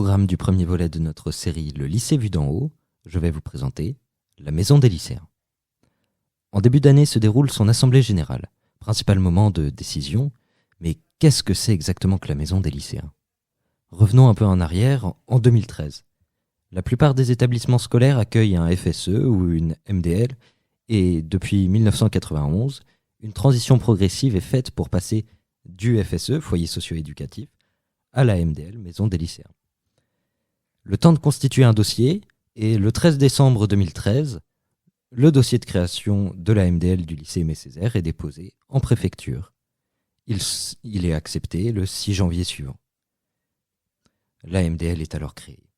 programme du premier volet de notre série Le lycée vu d'en haut, je vais vous présenter la maison des lycéens. En début d'année se déroule son assemblée générale, principal moment de décision, mais qu'est-ce que c'est exactement que la maison des lycéens ? Revenons un peu en arrière, en 2013. La plupart des établissements scolaires accueillent un FSE ou une MDL, et depuis 1991, une transition progressive est faite pour passer du FSE, foyer socio-éducatif, à la MDL, maison des lycéens. Le temps de constituer un dossier, et le 13 décembre 2013, le dossier de création de la MDL du lycée Aimé Césaire est déposé en préfecture. Il est accepté le 6 janvier suivant. La MDL est alors créée.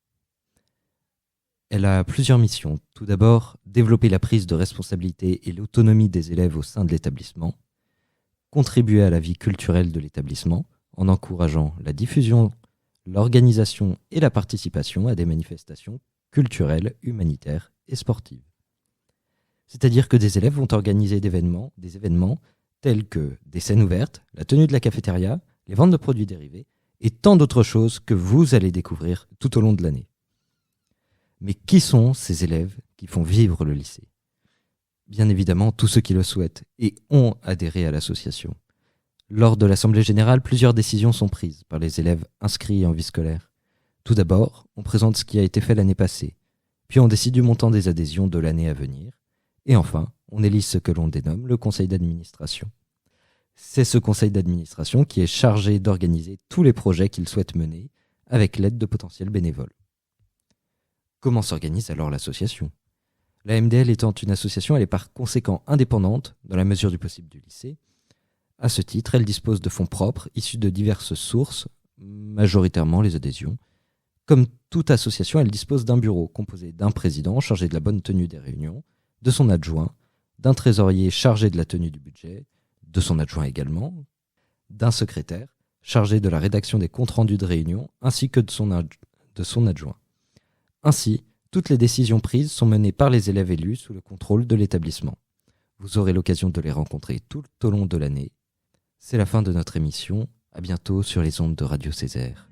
Elle a plusieurs missions. Tout d'abord, développer la prise de responsabilité et l'autonomie des élèves au sein de l'établissement, contribuer à la vie culturelle de l'établissement en encourageant la diffusion, l'organisation et la participation à des manifestations culturelles, humanitaires et sportives. C'est-à-dire que des élèves vont organiser des événements tels que des scènes ouvertes, la tenue de la cafétéria, les ventes de produits dérivés et tant d'autres choses que vous allez découvrir tout au long de l'année. Mais qui sont ces élèves qui font vivre le lycée ? Bien évidemment, tous ceux qui le souhaitent et ont adhéré à l'association. Lors de l'Assemblée générale, plusieurs décisions sont prises par les élèves inscrits en vie scolaire. Tout d'abord, on présente ce qui a été fait l'année passée, puis on décide du montant des adhésions de l'année à venir, et enfin, on élit ce que l'on dénomme le conseil d'administration. C'est ce conseil d'administration qui est chargé d'organiser tous les projets qu'il souhaite mener avec l'aide de potentiels bénévoles. Comment s'organise alors l'association ? La MDL étant une association, elle est par conséquent indépendante, dans la mesure du possible du lycée. À ce titre, elle dispose de fonds propres, issus de diverses sources, majoritairement les adhésions. Comme toute association, elle dispose d'un bureau composé d'un président chargé de la bonne tenue des réunions, de son adjoint, d'un trésorier chargé de la tenue du budget, de son adjoint également, d'un secrétaire chargé de la rédaction des comptes rendus de réunion, ainsi que de son adjoint. Ainsi, toutes les décisions prises sont menées par les élèves élus sous le contrôle de l'établissement. Vous aurez l'occasion de les rencontrer tout au long de l'année. C'est la fin de notre émission. À bientôt sur les ondes de Radio Césaire.